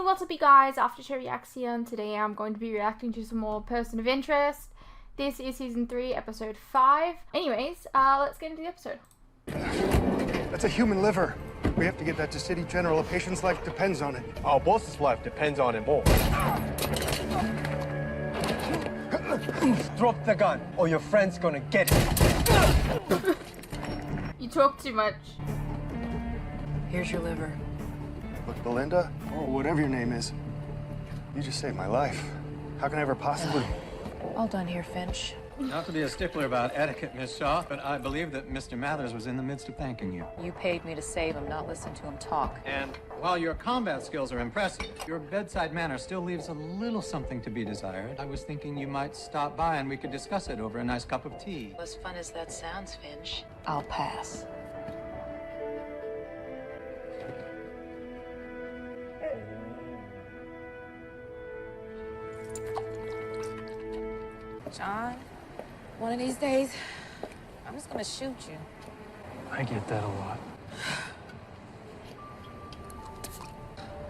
what's up you guys, after show reaction. Today I'm going to be reacting to some more Person of Interest. This is season 3, episode 5. Anyways, let's get into the episode. That's a human liver. We have to get that to City General. A patient's life depends on it. Our boss's life depends on it more. Drop the gun, or your friend's gonna get it. You talk too much. Here's your liver. Look, Belinda, or whatever your name is, you just saved my life. How can I ever possibly... All done here, Finch. Not to be a stickler about etiquette, Miss Shaw, but I believe that Mr. Mathers was in the midst of thanking you. You paid me to save him, not listen to him talk. And while your combat skills are impressive, your bedside manner still leaves a little something to be desired. I was thinking you might stop by and we could discuss it over a nice cup of tea. As fun as that sounds, Finch, I'll pass. John, one of these days, I'm just gonna shoot you. I get that a lot.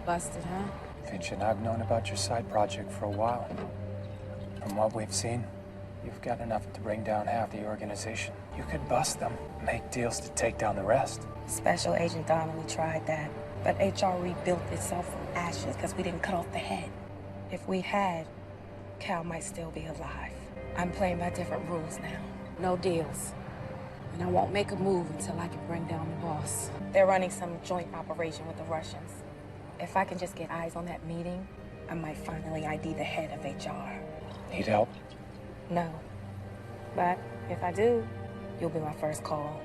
Busted, huh? Finch and I've known about your side project for a while. From what we've seen, you've got enough to bring down half the organization. You could bust them, make deals to take down the rest. Special Agent Donnelly tried that, but HR rebuilt itself from ashes because we didn't cut off the head. If we had, Cal might still be alive. I'm playing by different rules now. No deals. And I won't make a move until I can bring down the boss. They're running some joint operation with the Russians. If I can just get eyes on that meeting, I might finally ID the head of HR. Need help? No. But if I do, you'll be my first call.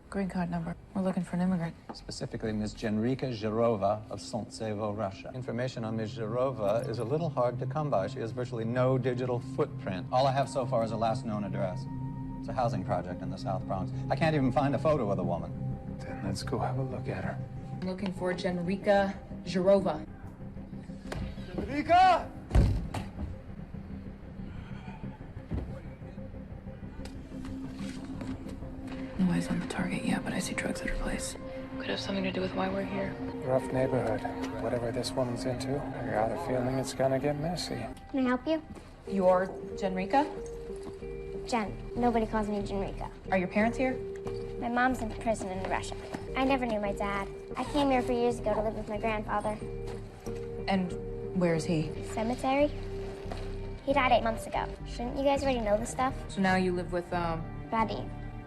Green card number. We're looking for an immigrant. Specifically, Ms. Genrika Zhirova of Sontsevo, Russia. Information on Ms. Zhirova is a little hard to come by. She has virtually no digital footprint. All I have so far is a last known address. It's a housing project in the South Bronx. I can't even find a photo of the woman. Then let's go have a look at her. I'm looking for Genrika Zhirova. Rika! No eyes on the target yet, but I see drugs at her place. Could have something to do with why we're here. Rough neighborhood. Whatever this woman's into, I got a feeling it's gonna get messy. Can I help you? You're Genrika? Jen. Nobody calls me Genrika. Are your parents here? My mom's in prison in Russia. I never knew my dad. I came here 4 years ago to live with my grandfather. And where is he? Cemetery? He died 8 months ago. Shouldn't you guys already know this stuff? So now you live with, Buddy.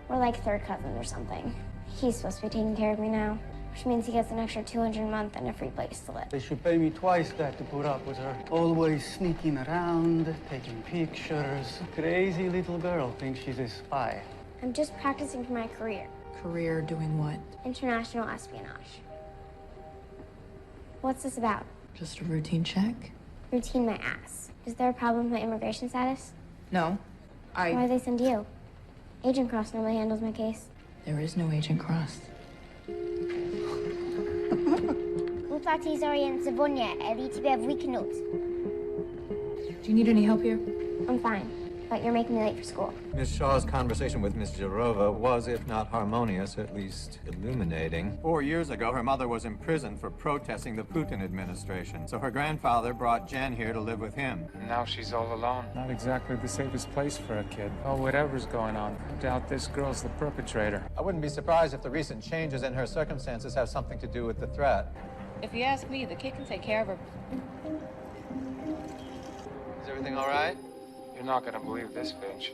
We're like third cousins or something. He's supposed to be taking care of me now, which means he gets an extra $200 a month and a free place to live. They should pay me twice that to put up with her. Always sneaking around, taking pictures. Crazy little girl thinks she's a spy. I'm just practicing for my career. career doing what? International espionage. What's this about? Just a routine check? Routine my ass. Is there a problem with my immigration status? No. Why do they send you? Agent Cross normally handles my case. There is no Agent Cross. Utati Zorian Savonia, Elitibia Wikinut. Do you need any help here? I'm fine, but you're making me late for school. Ms. Shaw's conversation with Ms. Zhirova was, if not harmonious, at least illuminating. 4 years ago, her mother was imprisoned for protesting the Putin administration. So her grandfather brought Jen here to live with him. Now she's all alone. Not exactly the safest place for a kid. Oh, whatever's going on, I doubt this girl's the perpetrator. I wouldn't be surprised if the recent changes in her circumstances have something to do with the threat. If you ask me, the kid can take care of her. Is everything all right? You're not gonna believe this, Finch.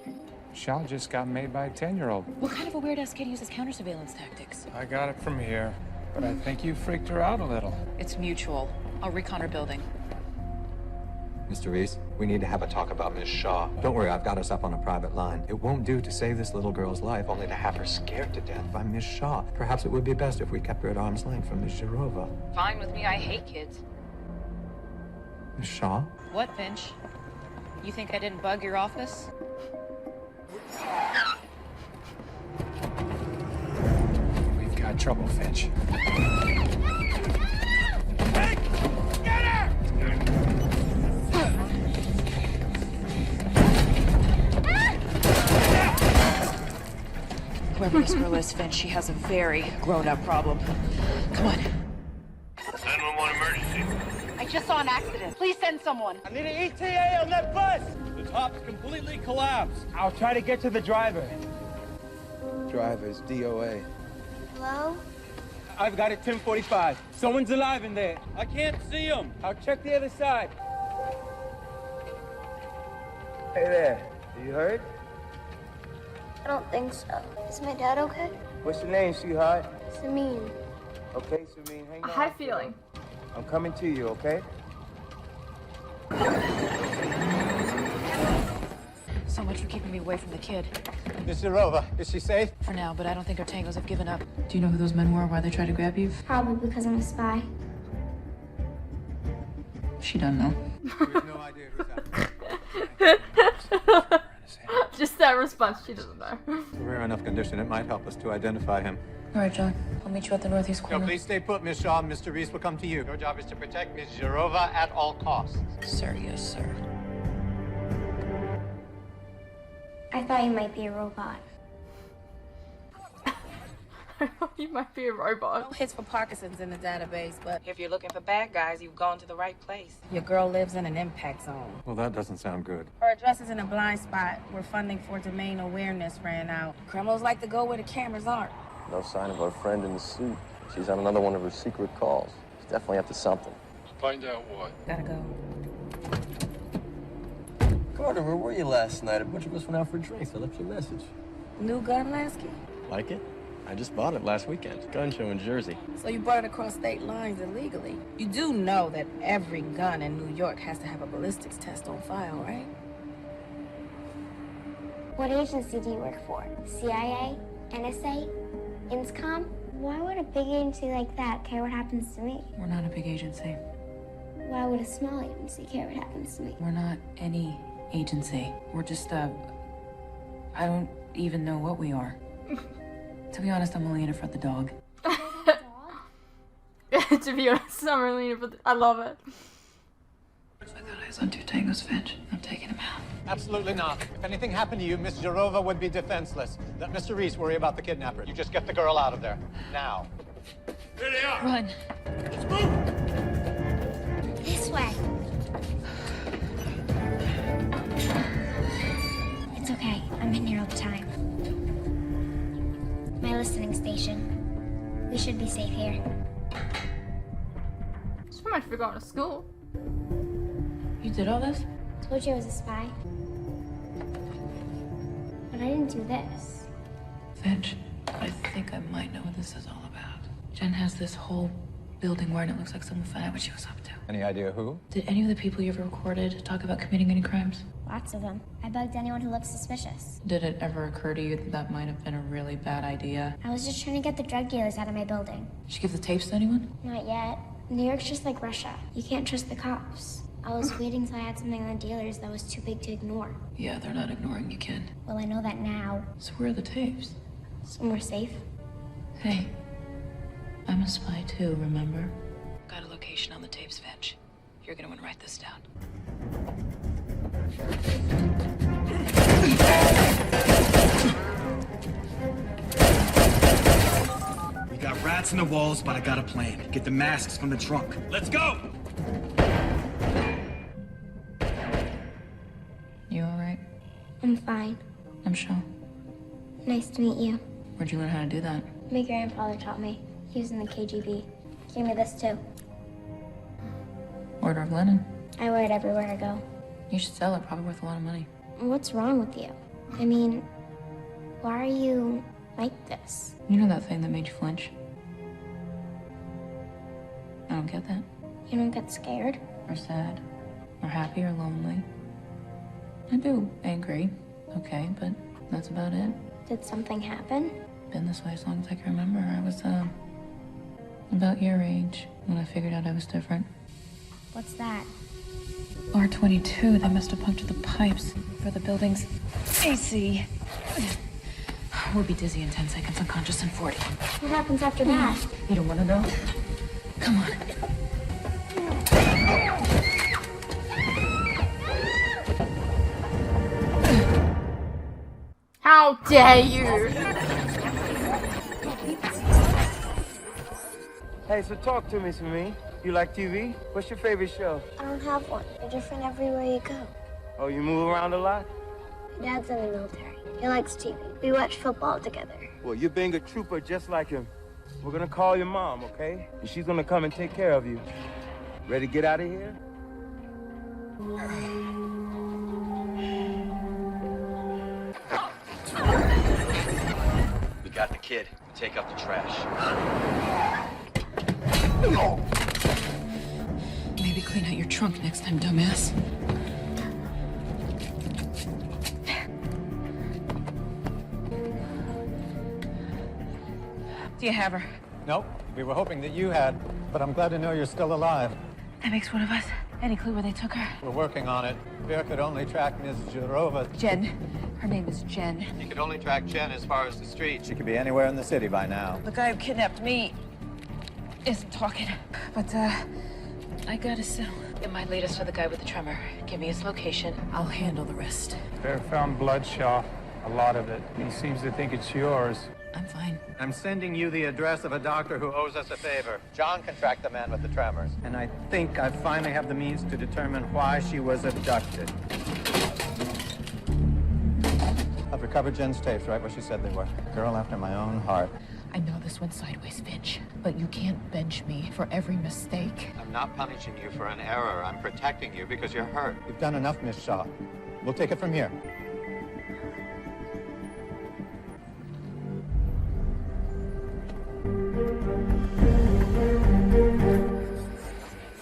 Shaw just got made by a 10-year-old. What kind of a weird-ass kid uses counter-surveillance tactics? I got it from here, but I think you freaked her out a little. It's mutual. I'll recon her building. Mr. Reese, we need to have a talk about Miss Shaw. Don't worry, I've got us up on a private line. It won't do to save this little girl's life, only to have her scared to death by Miss Shaw. Perhaps it would be best if we kept her at arm's length from Miss Zhirova. Fine with me. I hate kids. Miss Shaw? What, Finch? You think I didn't bug your office? We've got trouble, Finch. Where whoever this girl is, Finch, she has a very grown-up problem. Come on. 911 emergency. I just saw an accident. Please send someone. I need an ETA on that bus! The top's completely collapsed. I'll try to get to the driver. Driver's DOA. Hello? I've got it 10:45. Someone's alive in there. I can't see him. I'll check the other side. Hey there, are you hurt? I don't think so. Is my dad okay? What's your name, sweetheart? Samin. Okay, Samin, hang on. I had a feeling. I'm coming to you, okay? So much for keeping me away from the kid. Miss Jarova, is she safe? For now, but I don't think our tangos have given up. Do you know who those men were, why they tried to grab you? Probably because I'm a spy. She doesn't know. We have no idea who's out. Just that response, she doesn't know. In rare enough condition, it might help us to identify him. All right, John. I'll meet you at the northeast No, corner. please stay put, Miss Shaw. Mr. Reese will come to you. Your job is to protect Miss Jarova at all costs. Sir, yes, sir. I thought you might be a robot. You might be a robot. No hits for Parkinson's in the database, but if you're looking for bad guys, you've gone to the right place. Your girl lives in an impact zone. Well, that doesn't sound good. Her address is in a blind spot where funding for domain awareness ran out. Criminals like to go where the cameras aren't. No sign of our friend in the suit. She's on another one of her secret calls. She's definitely up to something. Find out what. Gotta go. Carter, where were you last night? A bunch of us went out for drinks. I left you a message. New gun, Lasky? Like it? I just bought it last weekend. Gun show in Jersey. So you brought it across state lines illegally. You do know that every gun in New York has to have a ballistics test on file, right? What agency do you work for? CIA? NSA? INSCOM? Why would a big agency like that care what happens to me? We're not a big agency. Why would a small agency care what happens to me? We're not any agency. We're just, I don't even know what we are. To be honest, I'm only in it for the dog. To be honest, I'm really in it, I love it. I got eyes on two tangos, Finch. I'm taking him out. Absolutely not. If anything happened to you, Miss Jarova would be defenseless. Let Mr. Reese worry about the kidnapper. You just get the girl out of there. Now. Here they are. Run. Let's move. This way. It's okay. I'm in here all the time. My listening station. We should be safe here. Just so much for going to school. You did all this? Told you I was a spy. But I didn't do this. Finch, I think I might know what this is all about. Jen has this whole building where it looks like someone found out what she was up to. Any idea who? Did any of the people you ever recorded talk about committing any crimes? Lots of them. I bugged anyone who looked suspicious. Did it ever occur to you that that might have been a really bad idea? I was just trying to get the drug dealers out of my building. Did you give the tapes to anyone? Not yet. New York's just like Russia. You can't trust the cops. I was waiting till I had something on the dealers that was too big to ignore. Yeah, they're not ignoring you, kid. Well, I know that now. So where are the tapes? Somewhere safe. Hey, I'm a spy too, remember? Got a location on the tapes, Finch. You're gonna want to write this down. We got rats in the walls, but I got a plan. Get the masks from the trunk. Let's go! You alright? I'm fine. I'm sure. Nice to meet you. Where'd you learn how to do that? My grandfather taught me. He was in the KGB. Gave me this too. Order of Lenin. I wear it everywhere I go. You should sell it, probably worth a lot of money. What's wrong with you? I mean, why are you like this? You know that thing that made you flinch? I don't get that. You don't get scared? Or sad. Or happy or lonely. I do angry. Okay, but that's about it. Did something happen? Been this way as long as I can remember. I was, about your age when I figured out I was different. What's that? R-22, they must have punctured the pipes for the building's AC. We'll be dizzy in 10 seconds, unconscious in 40. What happens after that? You don't want to know? Come on. How dare you? Hey, so talk to me, Samin. You like TV? What's your favorite show? I don't have one. They're different everywhere you go. Oh, you move around a lot? My dad's in the military. He likes TV. We watch football together. Well, you're being a trooper just like him. We're gonna call your mom, okay? And she's gonna come and take care of you. Ready to get out of here? We got the kid. Take up the trash. Maybe clean out your trunk next time, dumbass. Do you have her? Nope. We were hoping that you had, but I'm glad to know you're still alive. That makes one of us. Any clue where they took her? We're working on it. Bear could only track Ms. Jarova. Jen. Her name is Jen. He could only track Jen as far as the street. She could be anywhere in the city by now. The guy who kidnapped me isn't talking. But, I got a cell. Get my latest for the guy with the tremor. Give me his location. I'll handle the rest. Bear found blood, Shaw. A lot of it. He seems to think it's yours. I'm fine. I'm sending you the address of a doctor who owes us a favor. John can track the man with the tremors. And I think I finally have the means to determine why she was abducted. I've recovered Jen's tapes right where she said they were. A girl after my own heart. I know this went sideways, Finch, but you can't bench me for every mistake. I'm not punishing you for an error. I'm protecting you because you're hurt. You've done enough, Miss Shaw. We'll take it from here.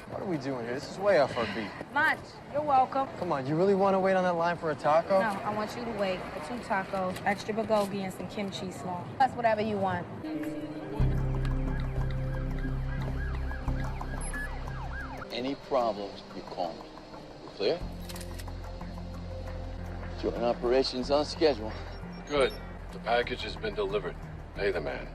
What are we doing here? This is way off our beat. Lunch. You're welcome. Come on, you really want to wait on that line for a taco? No, I want you to wait for 2 tacos, extra bulgogi, and some kimchi slaw. Plus whatever you want. Any problems, you call me. You clear? Joint operations on schedule. Good. The package has been delivered. Pay the man.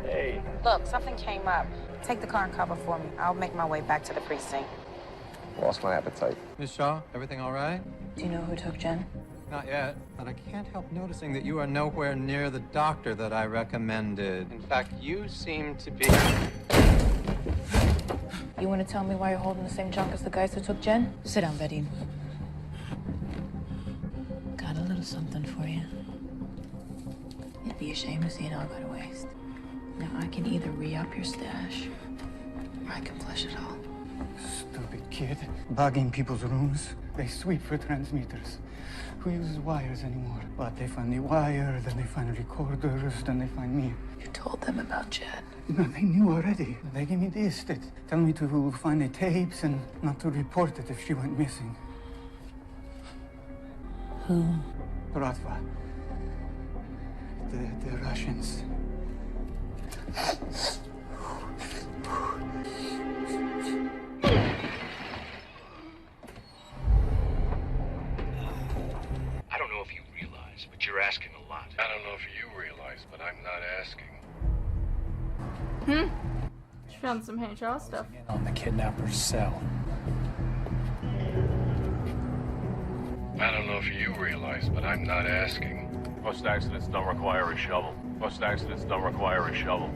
Hey. Look, something came up. Take the car and cover for me. I'll make my way back to the precinct. Lost my appetite. Miss Shaw, everything all right? Do you know who took Jen? Not yet, but I can't help noticing that you are nowhere near the doctor that I recommended. In fact, you seem to be... You want to tell me why you're holding the same junk as the guys who took Jen? Sit down, Betty. Got a little something for you. It'd be a shame to see it all go to waste. Now, I can either re-up your stash, or I can flush it all. Stupid kid. Bugging people's rooms. They sweep for transmitters. Who uses wires anymore? What, they find the wire, then they find recorders, then they find me. You told them about Jen. No, they knew already. They gave me this. They tell me to find the tapes and not to report it if she went missing. Who? Bratva. The Russians. I don't know if you realize, but you're asking a lot. I don't know if you realize, but I'm not asking. She found some HR stuff. On the kidnapper's cell. I don't know if you realize, but I'm not asking. Most accidents don't require a shovel. Most accidents don't require a shovel.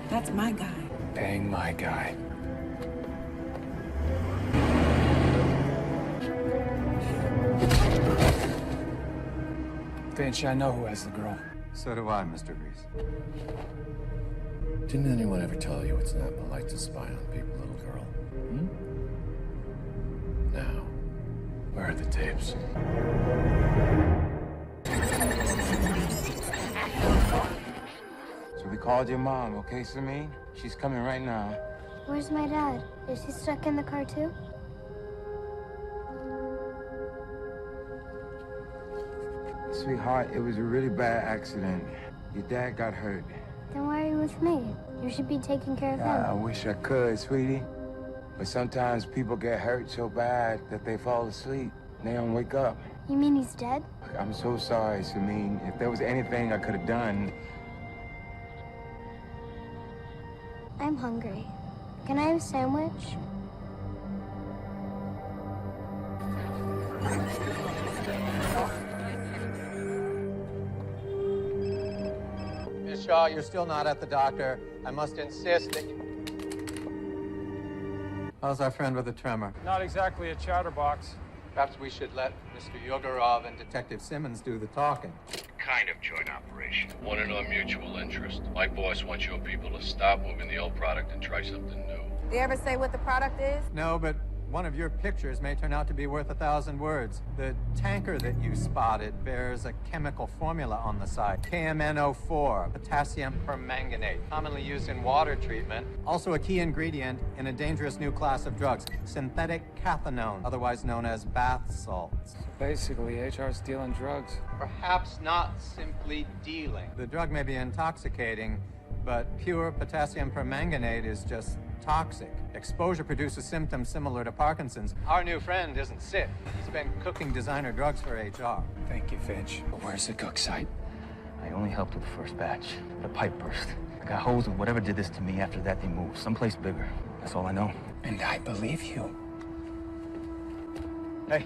That's my guy. Bang my guy. Finch, I know who has the girl. So do I, Mr. Reese. Didn't anyone ever tell you it's not polite to spy on people, little girl? Now, where are the tapes? So we called your mom, okay, Samin? She's coming right now. Where's my dad? Is he stuck in the car too? Sweetheart, it was a really bad accident. Your dad got hurt. Then why are you with me? You should be taking care of I him. wish I could, sweetie. But sometimes people get hurt so bad that they fall asleep. They don't wake up. You mean he's dead? I'm so sorry, Samin. If there was anything I could have done... I'm hungry. Can I have a sandwich? HR, you're still not at the doctor. I must insist that you... How's our friend with the tremor? Not exactly a chatterbox. Perhaps we should let Mr. Yegorov and Detective Simmons do the talking. Kind of joint operation. One in our mutual interest. My boss wants your people to stop moving the old product and try something new. Do you ever say what the product is? No, but one of your pictures may turn out to be worth 1,000 words. The tanker that you spotted bears a chemical formula on the side. KMNO4, potassium permanganate, commonly used in water treatment. Also a key ingredient in a dangerous new class of drugs, synthetic cathinone, otherwise known as bath salts. Basically, HR's dealing drugs. Perhaps not simply dealing. The drug may be intoxicating, but pure potassium permanganate is just toxic. Exposure produces symptoms similar to Parkinson's. Our new friend isn't sick. He's been cooking designer drugs for HR. Thank you, Finch. But where's the cook site? I only helped with the first batch. The pipe burst. I got hosed with whatever did this to me. After that, they moved. Someplace bigger. That's all I know. And I believe you. Hey.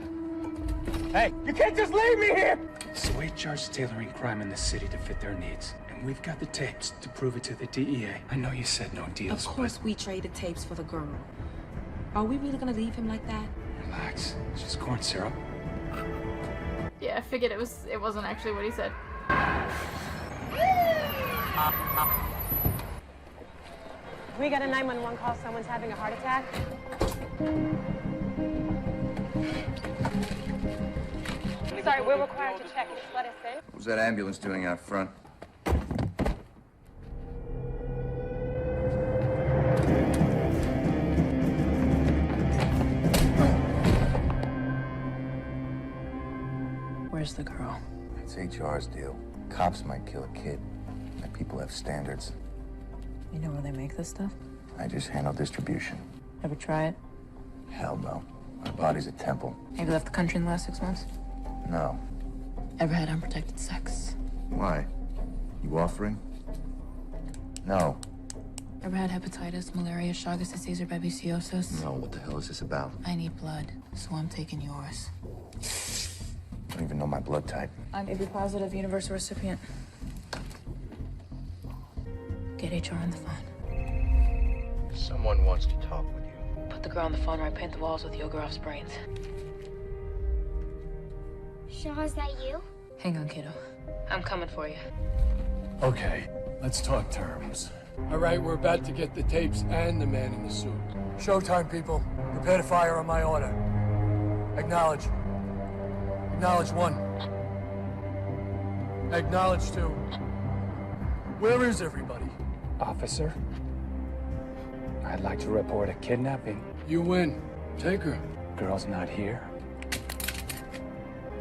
Hey, you can't just leave me here! So HR's tailoring crime in the city to fit their needs. And we've got the tapes to prove it to the DEA. I know you said no deals, Of course we traded tapes for the girl. Are we really gonna leave him like that? Relax. It's just corn syrup. Yeah, I figured it wasn't actually what he said. We got a 911 call. Someone's having a heart attack. Sorry, we're required to check. Just let us in. What was that ambulance doing out front? Where's the girl? It's HR's deal. Cops might kill a kid. My people have standards. You know where they make this stuff? I just handle distribution. Ever try it? Hell no. My body's a temple. Have you left the country in the last 6 months? No. Ever had unprotected sex? Why? You offering? No. Ever had hepatitis, malaria, Chagas disease, or babesiosis? No, what the hell is this about? I need blood, so I'm taking yours. I don't even know my blood type. I'm AB positive, universal recipient. Get HR on the phone. Someone wants to talk with you. Put the girl on the phone or I paint the walls with Yegorov's brains. Shaw, is that you? Hang on, kiddo. I'm coming for you. Okay, let's talk terms. All right, we're about to get the tapes and the man in the suit. Showtime, people. Prepare to fire on my order. Acknowledge. Acknowledge 1. Acknowledge 2. Where is everybody? Officer, I'd like to report a kidnapping. You win. Take her. Girl's not here.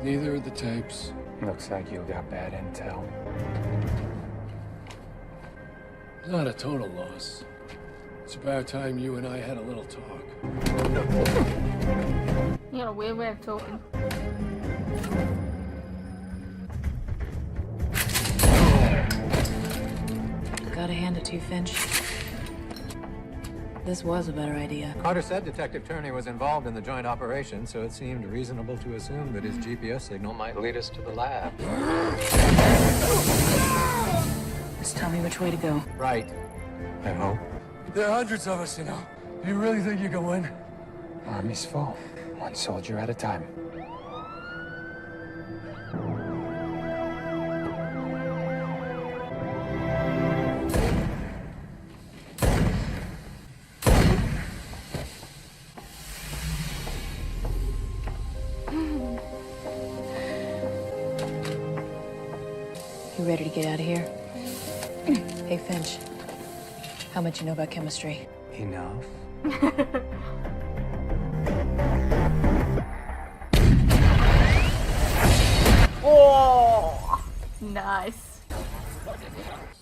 Neither are the tapes. Looks like you got bad intel. Not a total loss. It's about time you and I had a little talk. You got a weird way of talking. Gotta hand it to you, Finch. This was a better idea. Carter said Detective Turney was involved in the joint operation, so it seemed reasonable to assume that his GPS signal might lead us to the lab. Just tell me which way to go. Right. I hope. There are hundreds of us, you know. Do you really think you can win? Army's full. One soldier at a time. You ready to get out of here? Hey, Finch. How much you know about chemistry? Enough. Oh, nice.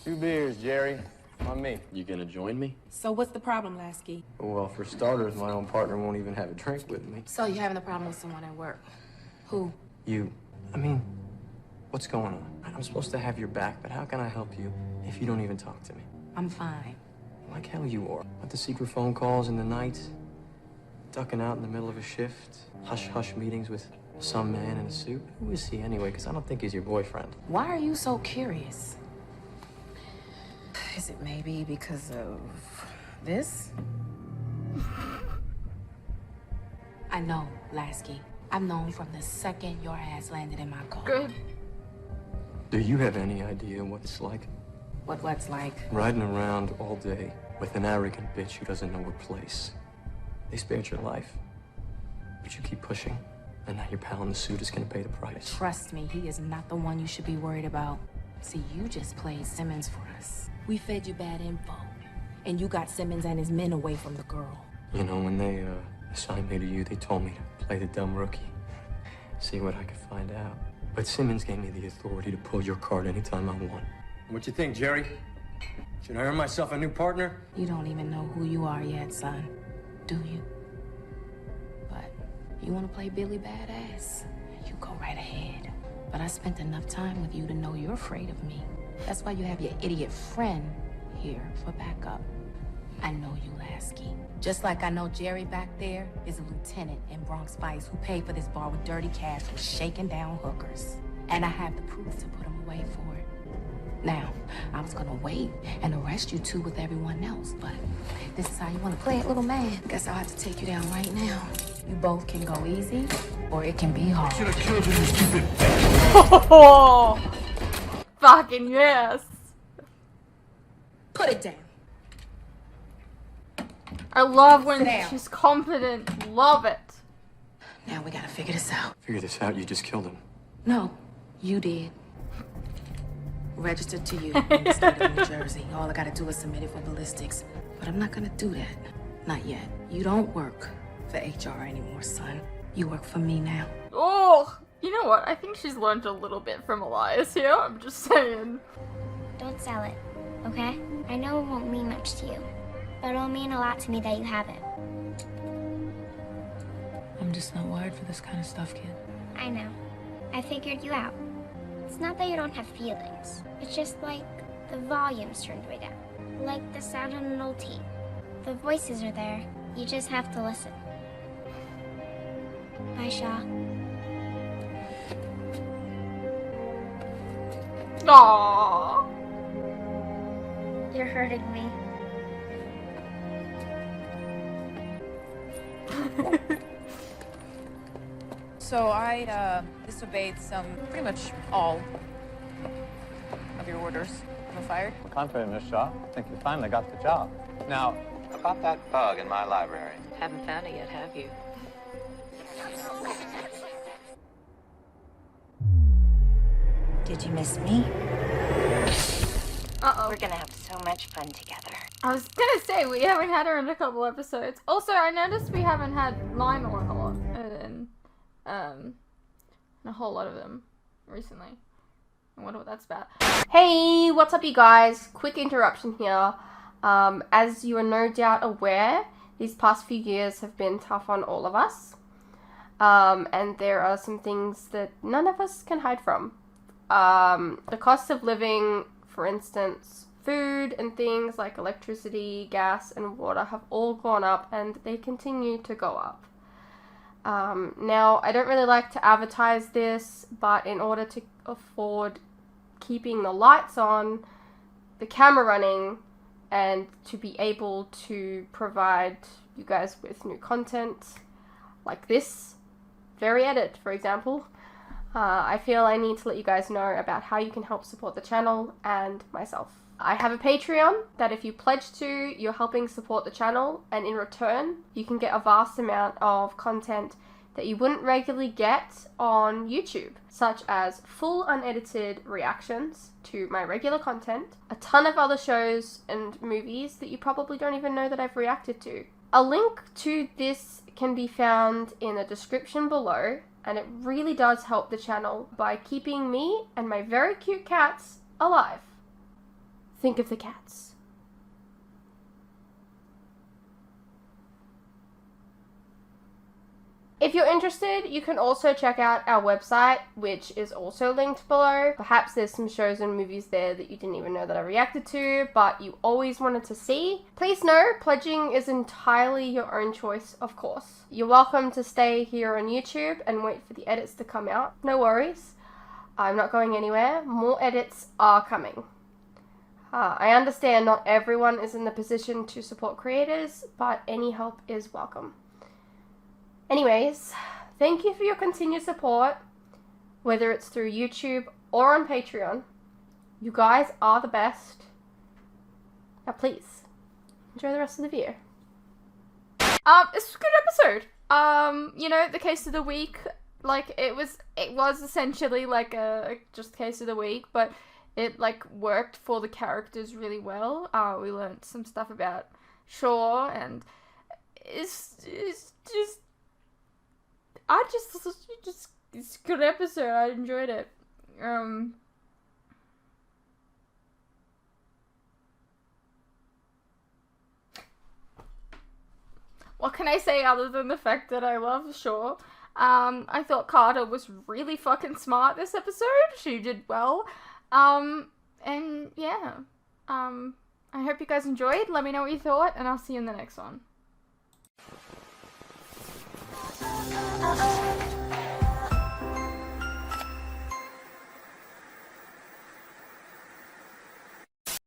2 beers, Jerry. On me. You gonna join me? So what's the problem, Lasky? Well, for starters, my own partner won't even have a drink with me. So you're having a problem with someone at work. Who? You. I mean, what's going on? I'm supposed to have your back, but how can I help you if you don't even talk to me? I'm fine. Like hell you are. With the secret phone calls in the night, ducking out in the middle of a shift, hush-hush meetings with some man in a suit. Who is he anyway? Because I don't think he's your boyfriend. Why are you so curious? Is it maybe because of this? I know, Lasky. I've known from the second your ass landed in my car. Good. Do you have any idea what it's like? What's like? Riding around all day with an arrogant bitch who doesn't know her place. They spared your life, but you keep pushing, and now your pal in the suit is gonna pay the price. Trust me, he is not the one you should be worried about. See, you just played Simmons for us. We fed you bad info, and you got Simmons and his men away from the girl. You know, when they assigned me to you, they told me to play the dumb rookie, see what I could find out. But Simmons gave me the authority to pull your card anytime I want. What you think, Jerry? Should I earn myself a new partner? You don't even know who you are yet, son. Do you? But you want to play Billy Badass? You go right ahead. But I spent enough time with you to know you're afraid of me. That's why you have your idiot friend here for backup. I know you, Lasky. Just like I know Jerry back there is a lieutenant in Bronx Vice who paid for this bar with dirty cash for shaking down hookers. And I have the proof to put him away for it. Now, I was gonna wait and arrest you two with everyone else, but if this is how you wanna play it, little man, guess I'll have to take you down right now. You both can go easy, or it can be hard. Should have killed you, you stupid. Oh, fucking yes. Put it down. I love when Sit down. she's confident. Love it. Now we gotta figure this out. Figure this out, you just killed him. No, you did. Registered to you in the state of New Jersey. All I gotta do is submit it for ballistics. But I'm not gonna do that. Not yet. You don't work for HR anymore, son. You work for me now. Oh, you know what? I think she's learned a little bit from Elias here. I'm just saying. Don't sell it, okay? I know it won't mean much to you, but it'll mean a lot to me that you have it. I'm just not wired for this kind of stuff, kid. I know. I figured you out. It's not that you don't have feelings. It's just like the volume's turned way down. Like the sound on an old tape. The voices are there. You just have to listen. Bye, Shaw. Aww. You're hurting me. So I disobeyed pretty much all of your orders. Am I fired? Contrary, Miss Shaw. I think you finally got the job. Now, about that bug in my library. Haven't found it yet, have you? Did you miss me? Uh-oh. We're gonna have so much fun together. I was gonna say, we haven't had her in a couple episodes. Also, I noticed we haven't had Lionel in a lot. A whole lot of them recently. I wonder what that's about. Hey, what's up you guys? Quick interruption here. As you are no doubt aware, these past few years have been tough on all of us. And there are some things that none of us can hide from. The cost of living, for instance, food and things like electricity, gas, and water have all gone up, and they continue to go up. Now, I don't really like to advertise this, but in order to afford keeping the lights on, the camera running, and to be able to provide you guys with new content like this very edit, for example, I feel I need to let you guys know about how you can help support the channel and myself. I have a Patreon that if you pledge to, you're helping support the channel, and in return, you can get a vast amount of content that you wouldn't regularly get on YouTube, such as full unedited reactions to my regular content, a ton of other shows and movies that you probably don't even know that I've reacted to. A link to this can be found in the description below, and it really does help the channel by keeping me and my very cute cats alive. Think of the cats. If you're interested, you can also check out our website, which is also linked below. Perhaps there's some shows and movies there that you didn't even know that I reacted to, but you always wanted to see. Please know, pledging is entirely your own choice, of course. You're welcome to stay here on YouTube and wait for the edits to come out. No worries. I'm not going anywhere. More edits are coming. I understand not everyone is in the position to support creators, but any help is welcome. Anyways, thank you for your continued support, whether it's through YouTube or on Patreon. You guys are the best. Now please, enjoy the rest of the video. It's a good episode. You know, the case of the week, like, it was essentially like a just case of the week, but it, like, worked for the characters really well. We learned some stuff about Shaw, and it's a good episode. I enjoyed it. What can I say other than the fact that I love Shaw? I thought Carter was really fucking smart this episode. She did well. And yeah. I hope you guys enjoyed. Let me know what you thought, and I'll see you in the next one.